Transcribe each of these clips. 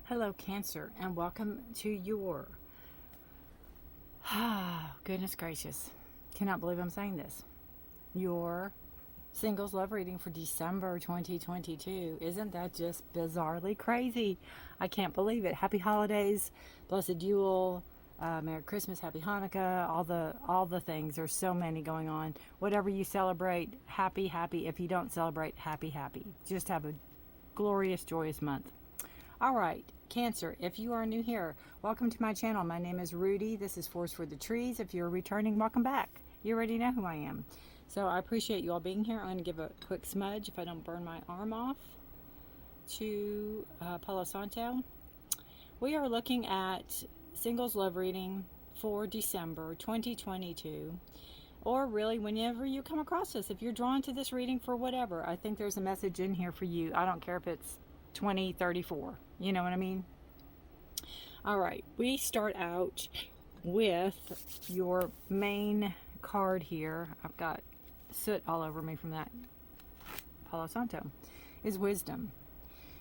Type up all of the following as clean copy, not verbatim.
Hello, Cancer, and welcome to your, goodness gracious, cannot believe I'm saying this, your singles love reading for December 2022. Isn't that just bizarrely crazy? I can't believe it. Happy holidays, blessed Yule, Merry Christmas, Happy Hanukkah, all the things. There's so many going on. Whatever you celebrate, happy, happy. If you don't celebrate, happy, happy. Just have a glorious, joyous month. All right, Cancer, if you are new here, welcome to my channel. My name is Rudy. This is Force for the Trees. If you're returning, welcome back. You already know who I am. So I appreciate you all being here. I'm going to give a quick smudge if I don't burn my arm off to Palo Santo. We are looking at singles love reading for December 2022. Or really, whenever you come across this, if you're drawn to this reading for whatever, I think there's a message in here for you. I don't care if it's 2034. You know what I mean? All right, we start out with your main card here. I've got soot all over me from that Palo Santo. Is wisdom.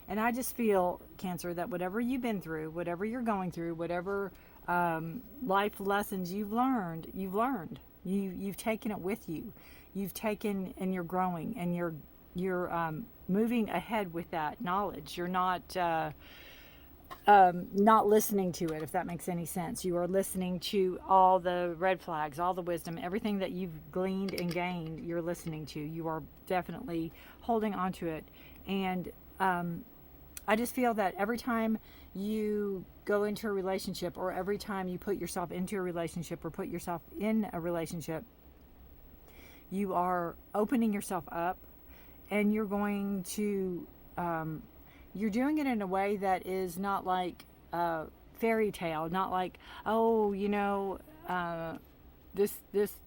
And I just feel, Cancer, that whatever you've been through, whatever you're going through, whatever life lessons you've learned. You've taken it with you. You've taken, and you're growing, and you're moving ahead with that knowledge. You're not listening to it, if that makes any sense. You are listening to all the red flags, all the wisdom, everything that you've gleaned and gained, you're listening to. You are definitely holding on to it. And I just feel that every time you go into a relationship, or every time you put yourself into a relationship or put yourself in a relationship, you are opening yourself up, and you're going to you're doing it in a way that is not like fairy tale, not like, oh, this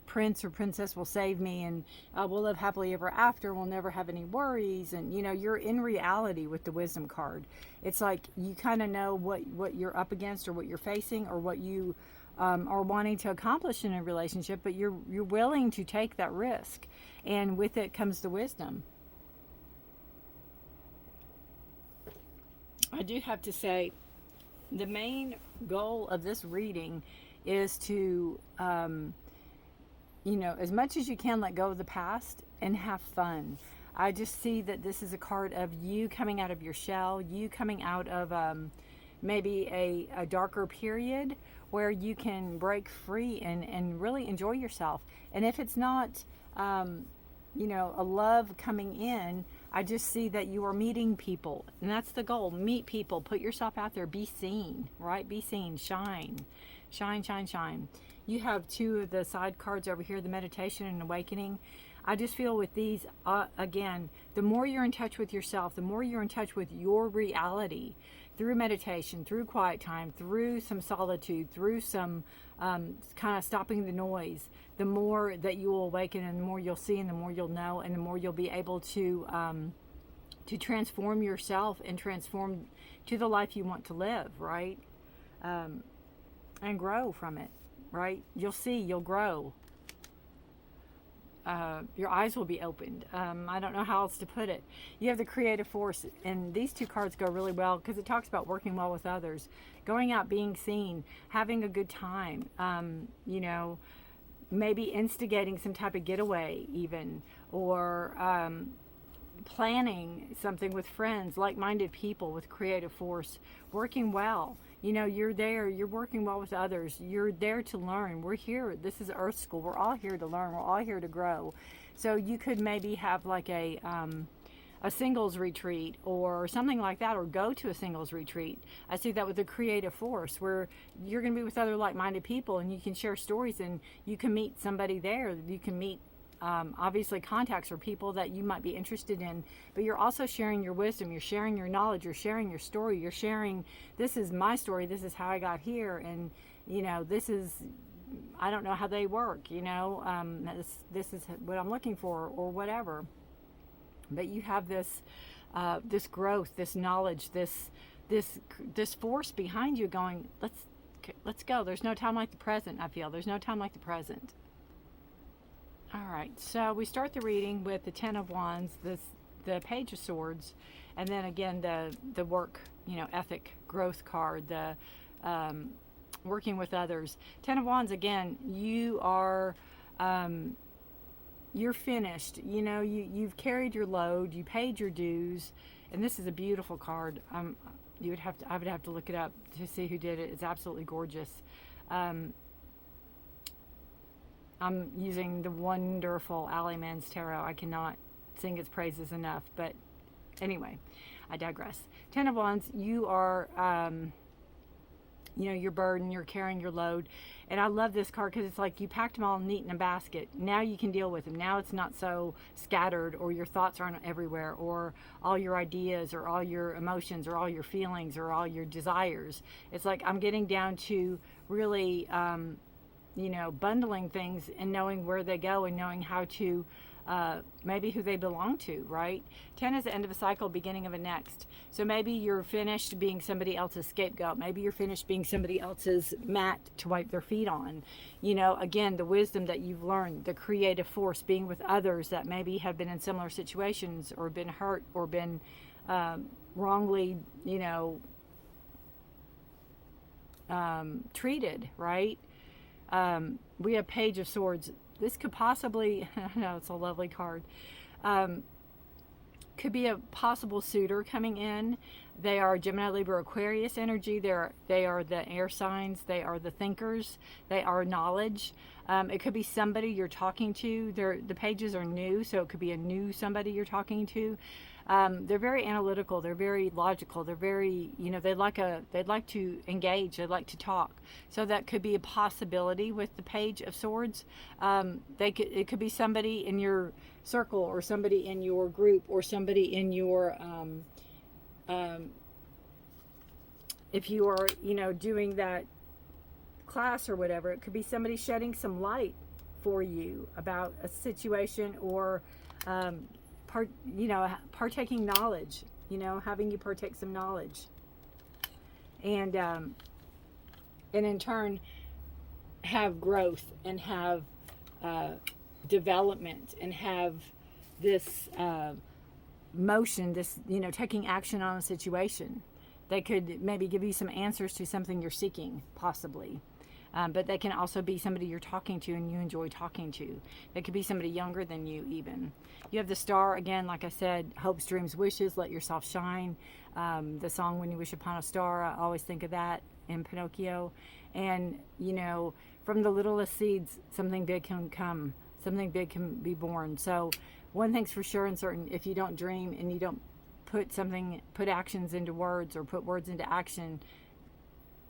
prince or princess will save me, and we'll live happily ever after, we'll never have any worries. And you're in reality with the wisdom card. It's like you kind of know what you're up against, or what you're facing, or what you are wanting to accomplish in a relationship, but you're willing to take that risk, and with it comes the wisdom. I do have to say, the main goal of this reading is to, as much as you can, let go of the past and have fun. I just see that this is a card of you coming out of your shell, you coming out of maybe a darker period where you can break free and really enjoy yourself. And if it's not, a love coming in, I just see that you are meeting people, and that's the goal. Meet people, put yourself out there, be seen, right? Be seen, shine, shine, shine, shine. You have two of the side cards over here, the meditation and awakening. I just feel with these, again, the more you're in touch with yourself, the more you're in touch with your reality, through meditation, through quiet time, through some solitude, through some kind of stopping the noise, the more that you will awaken, and the more you'll see, and the more you'll know, and the more you'll be able to transform yourself and transform to the life you want to live, right? And grow from it, right? You'll see, you'll grow. Your eyes will be opened. I don't know how else to put it. You have the creative force, and these two cards go really well because it talks about working well with others, going out, being seen, having a good time, maybe instigating some type of getaway even, or planning something with friends, like-minded people with creative force, working well. You're there, you're working well with others, you're there to learn. We're here, this is Earth School, we're all here to learn, we're all here to grow. So you could maybe have like a singles retreat or something like that, or go to a singles retreat. I see that with the creative force, where you're going to be with other like-minded people, and you can share stories, and you can meet somebody there. You can meet obviously contacts or people that you might be interested in, but you're also sharing your wisdom, you're sharing your knowledge, you're sharing your story, you're sharing, this is my story, this is how I got here, and this is, I don't know how they work, this is what I'm looking for, or whatever. But you have this this growth, this knowledge, this force behind you going, let's go. There's no time like the present. I feel there's no time like the present. All right, so we start the reading with the Ten of Wands, the Page of Swords, And then again, the work, ethic, growth card, the working with others. Ten of Wands, again, you are, you're finished. You've carried your load, you paid your dues, and this is a beautiful card. I would have to look it up to see who did it. It's absolutely gorgeous. I'm using the wonderful Alleyman's Tarot. I cannot sing its praises enough, but anyway, I digress. Ten of Wands, you are, your burden, you're carrying your load. And I love this card because it's like you packed them all neat in a basket. Now you can deal with them. Now it's not so scattered, or your thoughts aren't everywhere, or all your ideas, or all your emotions, or all your feelings, or all your desires. It's like I'm getting down to really, bundling things and knowing where they go and knowing how to, maybe who they belong to, right? 10 is the end of a cycle, beginning of a next. So maybe you're finished being somebody else's scapegoat. Maybe you're finished being somebody else's mat to wipe their feet on. Again, the wisdom that you've learned, the creative force, being with others that maybe have been in similar situations or been hurt or been wrongly, treated, right? We have Page of Swords. This could possibly, I know it's a lovely card, could be a possible suitor coming in. They are Gemini, Libra, Aquarius energy. They are the air signs. They are the thinkers. They are knowledge. It could be somebody you're talking to. The pages are new, so it could be a new somebody you're talking to. They're very analytical. They're very logical. They're very, they'd like to engage. They'd like to talk. So that could be a possibility with the Page of Swords. It could be somebody in your circle, or somebody in your group, or somebody in your, if you are, doing that class or whatever, it could be somebody shedding some light for you about a situation, or, partaking knowledge, having you partake some knowledge, and in turn have growth and have development and have this motion, this, taking action on a situation. They could maybe give you some answers to something you're seeking, possibly. But they can also be somebody you're talking to and you enjoy talking to. They could be somebody younger than you even. You have the Star, again, like I said, hopes, dreams, wishes, let yourself shine. The song When You Wish Upon a Star, I always think of that in Pinocchio. And, from the littlest seeds, something big can come. Something big can be born. So one thing's for sure and certain, if you don't dream and you don't put actions into words, or put words into action,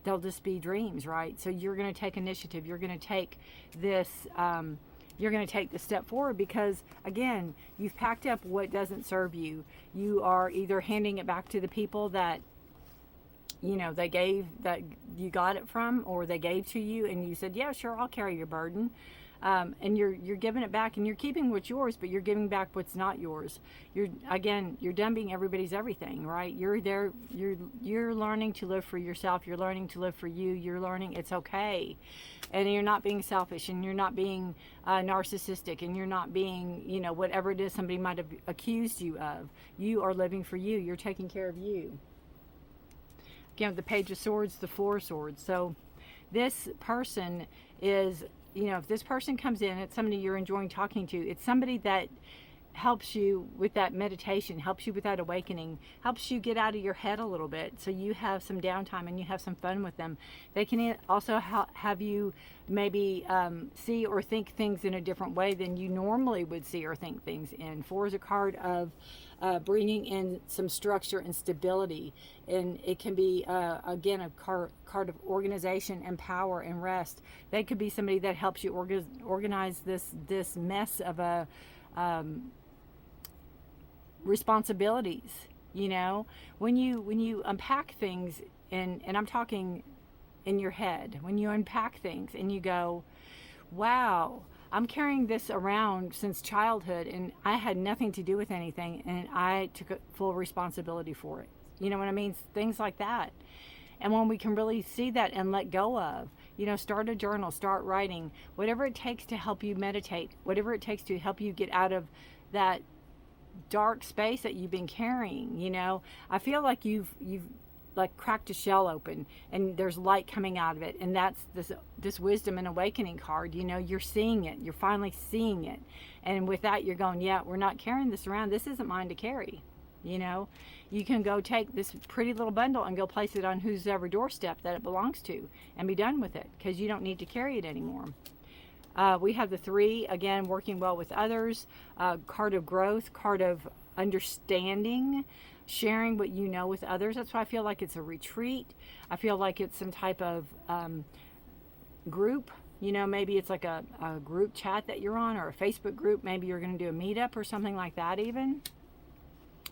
they'll just be dreams, right? So you're going to take initiative. You're going to take this, you're going to take the step forward, because again, you've packed up what doesn't serve you. You are either handing it back to the people that, they gave, that you got it from, or they gave to you and you said, yeah, sure, I'll carry your burden. And you're giving it back, and you're keeping what's yours, but you're giving back what's not yours. You're done being everybody's everything, right? You're there, you're learning to live for yourself. You're learning to live for you. You're learning it's okay. And you're not being selfish, and you're not being narcissistic, and you're not being, whatever it is somebody might have accused you of. You are living for you. You're taking care of you. Again, the Page of Swords, the Four of Swords. So this person is, if this person comes in, it's somebody you're enjoying talking to. It's somebody that helps you with that meditation, helps you with that awakening, helps you get out of your head a little bit, so you have some downtime and you have some fun with them. They can also have you maybe see or think things in a different way than you normally would see or think things in. Four is a card of bringing in some structure and stability, and it can be again a card of organization and power and rest. They could be somebody that helps you organize this mess of a responsibilities. When you unpack things, and I'm talking in your head, when you unpack things and you go, wow, I'm carrying this around since childhood, and I had nothing to do with anything, and I took full responsibility for it. You know what I mean? Things like that. And when we can really see that and let go of, start a journal, start writing, whatever it takes to help you meditate, whatever it takes to help you get out of that dark space that you've been carrying. You know, I feel like you've like cracked a shell open and there's light coming out of it, and that's this wisdom and awakening card. You know, you're seeing it, you're finally seeing it, and with that you're going, yeah, we're not carrying this around, this isn't mine to carry. You know, you can go take this pretty little bundle and go place it on whoever doorstep that it belongs to and be done with it, because you don't need to carry it anymore. We have the 3, again, working well with others, card of growth, card of understanding, sharing what you know with others. That's why I feel like it's a retreat. I feel like it's some type of group. You know, maybe it's like a group chat that you're on, or a Facebook group. Maybe you're going to do a meetup or something like that even.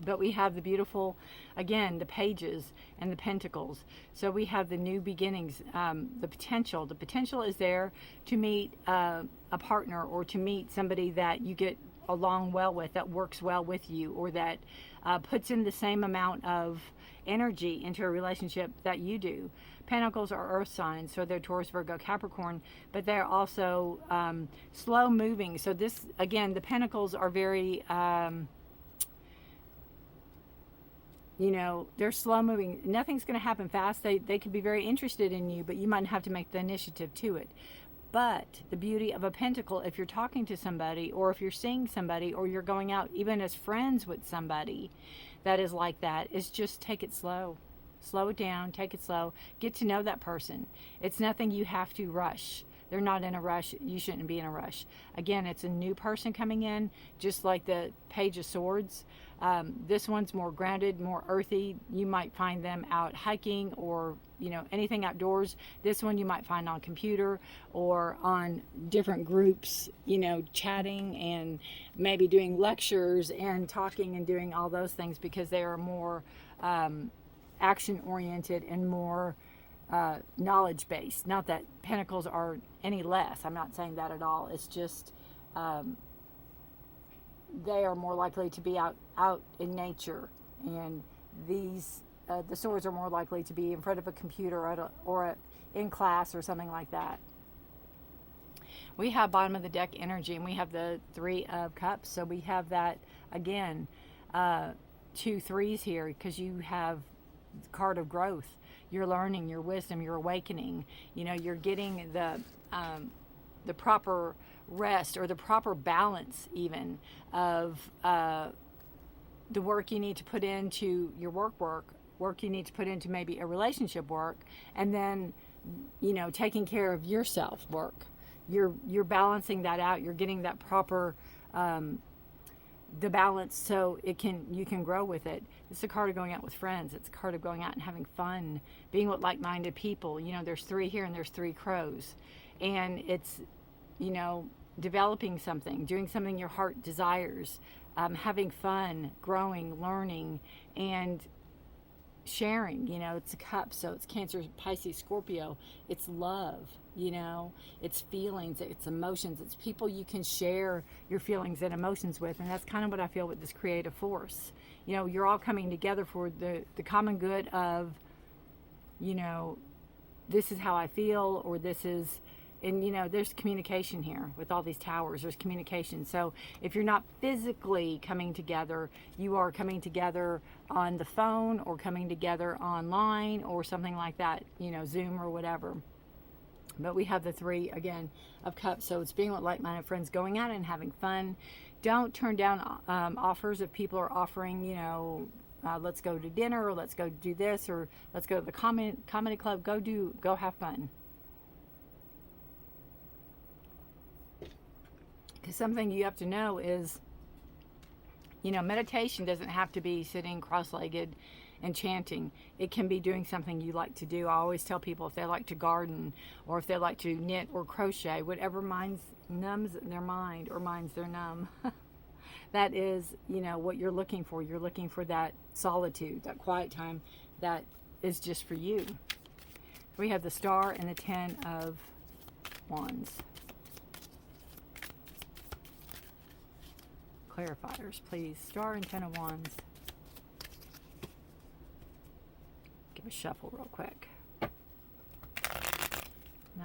But we have the beautiful, again, the pages and the pentacles. So we have the new beginnings, the potential. The potential is there to meet a partner, or to meet somebody that you get along well with, that works well with you, or that puts in the same amount of energy into a relationship that you do. Pentacles are earth signs, so they're Taurus, Virgo, Capricorn, but they're also slow moving. So this, again, the pentacles are very... you know, they're slow moving. Nothing's going to happen fast. They could be very interested in you, but you might have to make the initiative to it. But the beauty of a pentacle, if you're talking to somebody, or if you're seeing somebody, or you're going out even as friends with somebody that is like that, is just take it slow. Slow it down, take it slow. Get to know that person. It's nothing you have to rush. They're not in a rush. You shouldn't be in a rush. Again, it's a new person coming in, just like the Page of Swords. This one's more grounded, more earthy. You might find them out hiking, or, you know, anything outdoors. This one you might find on computer or on different groups, you know, chatting and maybe doing lectures and talking and doing all those things, because they are more action oriented and more knowledge based. Not that pentacles are any less. I'm not saying that at all. It's just they are more likely to be out in nature, and these the swords are more likely to be in front of a computer or in class or something like that. We have bottom of the deck energy, and we have the 3 of Cups. So we have that again, 2 threes here, because you have the card of growth. You're learning, your wisdom, you're awakening. You know, you're getting the proper rest, or the proper balance even of the work you need to put into your work you need to put into maybe a relationship work, and then, you know, taking care of yourself work. You're balancing that out. You're getting that proper the balance, so you can grow with it. It's a card of going out with friends. It's a card of going out and having fun, being with like-minded people. You know, there's 3 here and there's 3 crows, and it's, you know, developing something, doing something your heart desires, having fun, growing, learning, and sharing. You know, it's a cup, so it's Cancer, Pisces, Scorpio. It's love, you know, it's feelings, it's emotions, it's people you can share your feelings and emotions with. And that's kind of what I feel with this creative force. You know, you're all coming together for the common good of, you know, this is how I feel, or this is, and, you know, there's communication here with all these towers. There's communication. So if you're not physically coming together, you are coming together on the phone, or coming together online, or something like that, you know, Zoom or whatever. But we have the 3, again, of Cups. So it's being with like-minded friends, going out and having fun. Don't turn down offers if people are offering, you know, let's go to dinner, or let's go do this, or let's go to the comedy club. Go have fun. Because something you have to know is, you know, meditation doesn't have to be sitting cross-legged and chanting. It can be doing something you like to do. I always tell people, if they like to garden, or if they like to knit or crochet, whatever numbs their mind, or minds their numb, that is, you know, what you're looking for. You're looking for that solitude, that quiet time that is just for you. We have the Star and the 10 of Wands. Clarifiers, please. Star and 10 of Wands. Give a shuffle real quick. That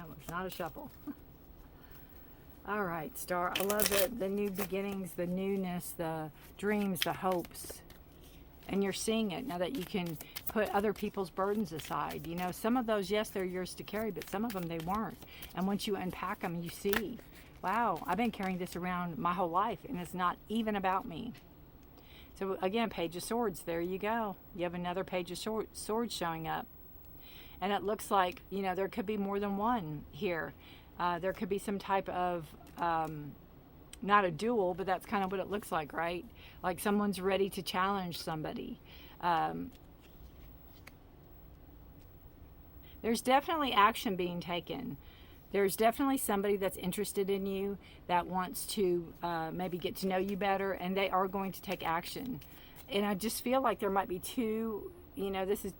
was not a shuffle. All right, Star. I love the new beginnings, the newness, the dreams, the hopes. And you're seeing it now that you can put other people's burdens aside. You know, some of those, yes, they're yours to carry, but some of them they weren't. And once you unpack them, you see, wow, I've been carrying this around my whole life, and it's not even about me. So again, Page of Swords, there you go. You have another Page of Swords showing up. And it looks like, you know, there could be more than one here. There could be some type of, not a duel, but that's kind of what it looks like, right? Like someone's ready to challenge somebody. There's definitely action being taken. There's definitely somebody that's interested in you, that wants to maybe get to know you better, and they are going to take action. And I just feel like there might be two, you know, this is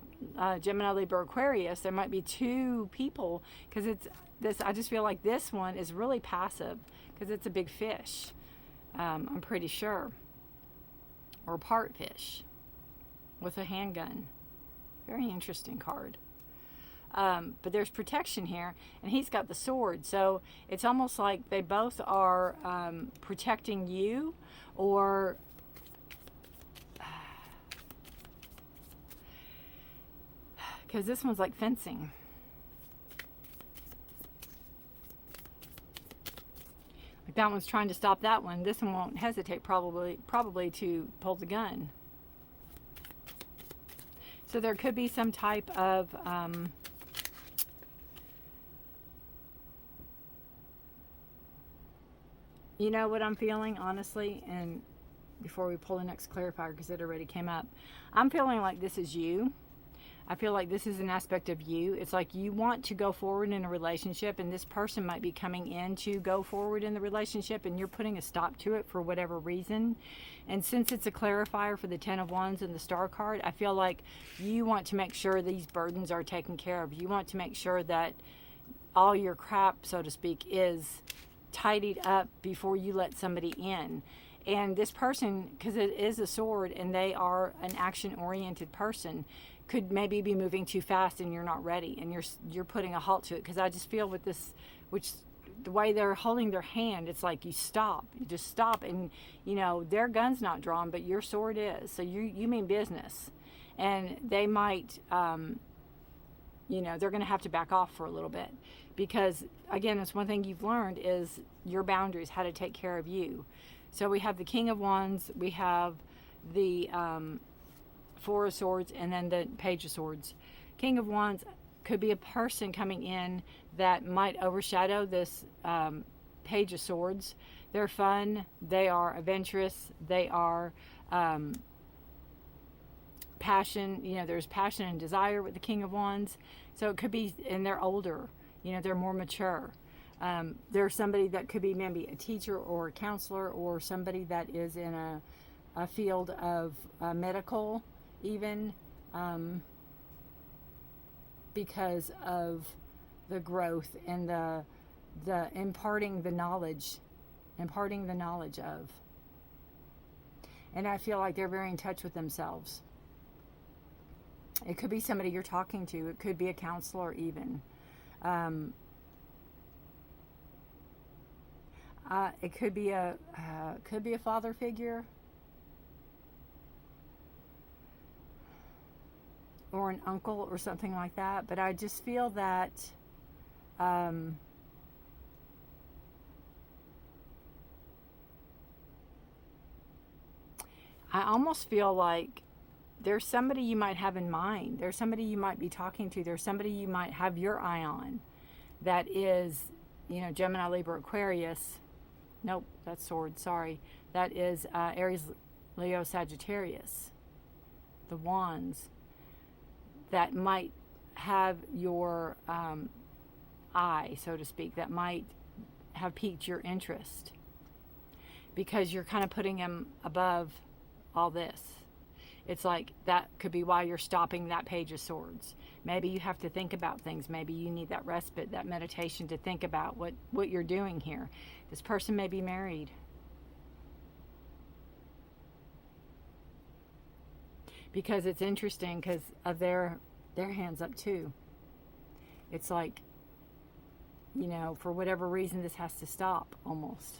Gemini, Libra, Aquarius. There might be two people, because it's this. I just feel like this one is really passive because it's a big fish. I'm pretty sure, or part fish with a handgun. Very interesting card. But there's protection here, and he's got the sword, so it's almost like they both are protecting you, or because this one's like fencing. Like that one's trying to stop that one. This one won't hesitate probably to pull the gun. So there could be some type of you know what I'm feeling, honestly, and before we pull the next clarifier, because it already came up, I'm feeling like this is you. I feel like this is an aspect of you. It's like you want to go forward in a relationship, and this person might be coming in to go forward in the relationship, and you're putting a stop to it for whatever reason. And since it's a clarifier for the Ten of Wands and the Star card, I feel like you want to make sure these burdens are taken care of. You want to make sure that all your crap, so to speak, is tidied up before you let somebody in. And this person, because it is a sword and they are an action-oriented person, could maybe be moving too fast and you're not ready, and you're putting a halt to it. Because I just feel with this, which the way they're holding their hand, it's like you stop. You just stop, and you know their gun's not drawn, but your sword is. So you mean business, and they might, you know, they're going to have to back off for a little bit, because again, it's one thing you've learned is your boundaries, how to take care of you. So we have the King of Wands, we have the Four of Swords, and then the Page of Swords. King of Wands could be a person coming in that might overshadow this Page of Swords. They're fun, they are adventurous, they are passion, you know, there's passion and desire with the King of Wands. So it could be, and they're older, you know, they're more mature. There's somebody that could be maybe a teacher or a counselor, or somebody that is in a field of medical, even because of the growth and the imparting the knowledge of. And I feel like they're very in touch with themselves. It could be somebody you're talking to. It could be a counselor even. It could be a father figure, or an uncle or something like that. But I just feel that I almost feel like there's somebody you might have in mind. There's somebody you might be talking to. There's somebody you might have your eye on that is, you know, Gemini, Libra, Aquarius. Nope, that's sword, sorry. That is Aries, Leo, Sagittarius. The wands that might have your eye, so to speak, that might have piqued your interest, because you're kind of putting them above all this. It's like that could be why you're stopping that Page of Swords. Maybe you have to think about things. Maybe you need that respite, that meditation to think about what you're doing here. This person may be married. Because it's interesting because of their hands up too. It's like you know, for whatever reason, this has to stop almost.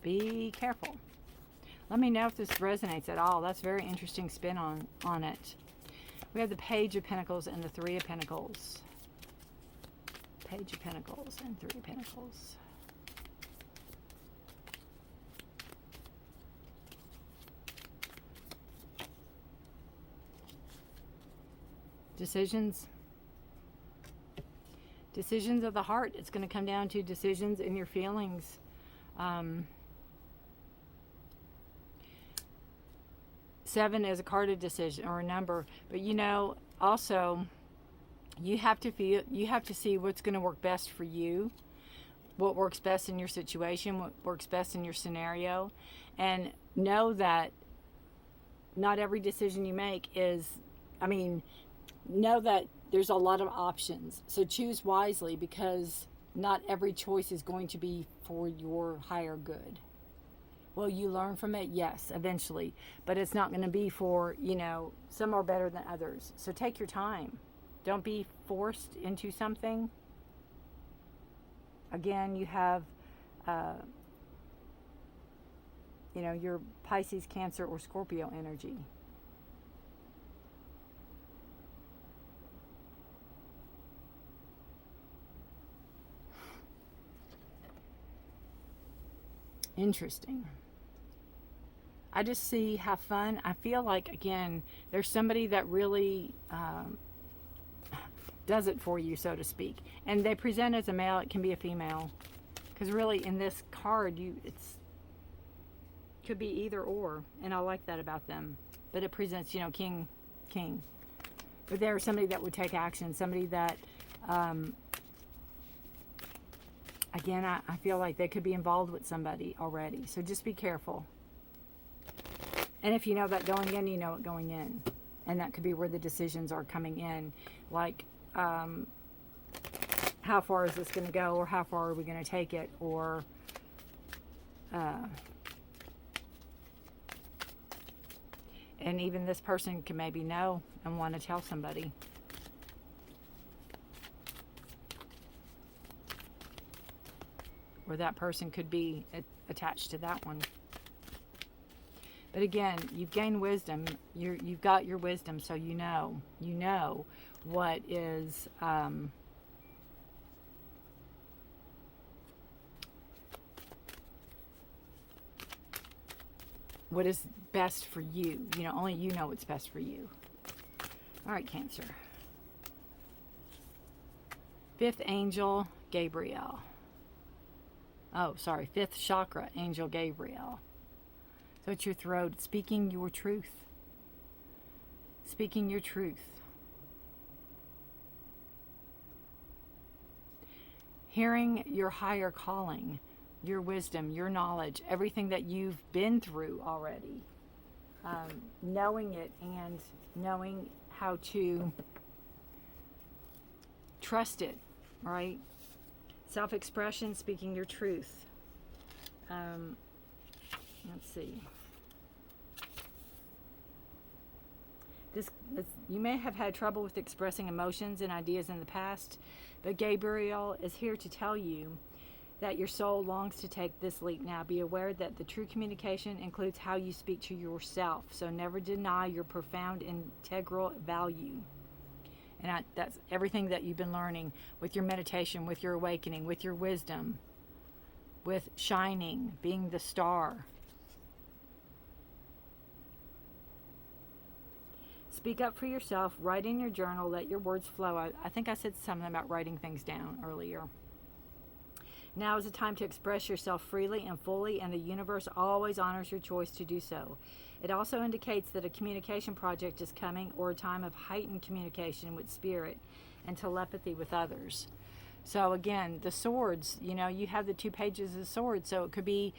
Be careful. Let me know if this resonates at all. That's a very interesting spin on it. We have the Page of Pentacles and the Three of Pentacles. Page of Pentacles and Three of Pentacles. Decisions. Decisions of the heart. It's going to come down to decisions in your feelings. Seven is a card of decision or a number, but you know, also you have to see what's going to work best for you, what works best in your situation, what works best in your scenario, and know that not every decision you make is, know that there's a lot of options. So choose wisely, because not every choice is going to be for your higher good. Will you learn from it? Yes, eventually. But it's not going to be for, you know, some are better than others. So take your time. Don't be forced into something. Again, you have, you know, your Pisces, Cancer, or Scorpio energy. Interesting. I just see, have fun. I feel like, again, there's somebody that really does it for you, so to speak. And they present as a male. It can be a female. Because really, in this card, it's could be either or. And I like that about them. But it presents, you know, king. But there's somebody that would take action. Somebody that, again, I feel like they could be involved with somebody already. So just be careful. And if you know that going in, you know it going in. And that could be where the decisions are coming in. Like, how far is this going to go? Or how far are we going to take it? Or, and even this person can maybe know and want to tell somebody. Or that person could be attached to that one. But again, you've gained wisdom. You've got your wisdom, so you know what is what is best for you. You know, only you know what's best for you. All right, Cancer. Fifth angel, Gabriel. Oh, sorry, fifth chakra, Angel Gabriel. So it's your throat, speaking your truth. Speaking your truth. Hearing your higher calling, your wisdom, your knowledge, everything that you've been through already. Knowing it and knowing how to trust it, right? Self-expression, speaking your truth. Let's see. This, you may have had trouble with expressing emotions and ideas in the past, but Gabriel is here to tell you that your soul longs to take this leap now. Be aware that the true communication includes how you speak to yourself, so never deny your profound integral value. And that's everything that you've been learning with your meditation, with your awakening, with your wisdom, with shining, being the star. Speak up for yourself. Write in your journal. Let your words flow. I think I said something about writing things down earlier. Now is the time to express yourself freely and fully, and the universe always honors your choice to do so. It also indicates that a communication project is coming, or a time of heightened communication with spirit and telepathy with others. So again, the swords, you know, you have the 2 pages of swords, so it could be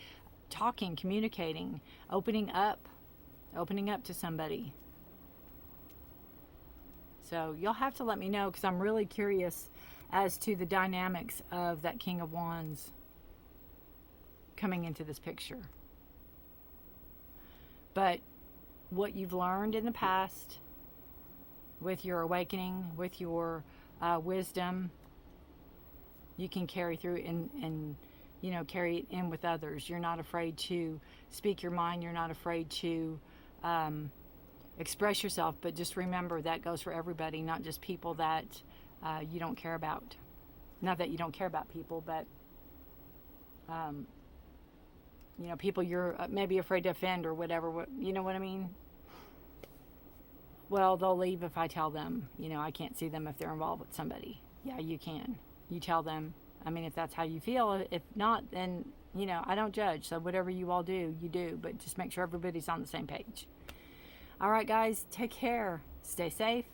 talking, communicating, opening up to somebody. So you'll have to let me know, because I'm really curious as to the dynamics of that King of Wands coming into this picture. But what you've learned in the past, with your awakening, with your wisdom, you can carry through and you know, carry it in with others. You're not afraid to speak your mind. You're not afraid to express yourself. But just remember that goes for everybody, not just people that you don't care about. Not that you don't care about people, but you know, people you're maybe afraid to offend or whatever. You know what I mean? Well, they'll leave if I tell them. You know, I can't see them if they're involved with somebody. Yeah, you can. You tell them. I mean, if that's how you feel. If not, then, you know, I don't judge. So whatever you all do, you do. But just make sure everybody's on the same page. All right, guys, take care. Stay safe.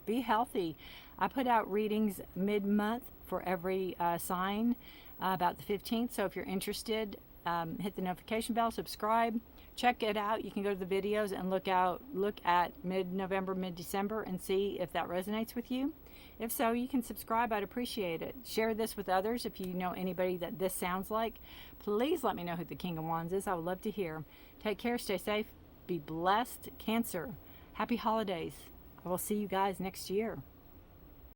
Be healthy. I put out readings mid-month for every sign about the 15th. So if you're interested, hit the notification bell, subscribe, check it out. You can go to the videos and look at mid-November, mid-December, and see if that resonates with you. If so, you can subscribe. I'd appreciate it. Share this with others. If you know anybody that this sounds like, please let me know who the King of Wands is. I would love to hear. Take care. Stay safe. Be blessed. Cancer. Happy holidays. I will see you guys next year.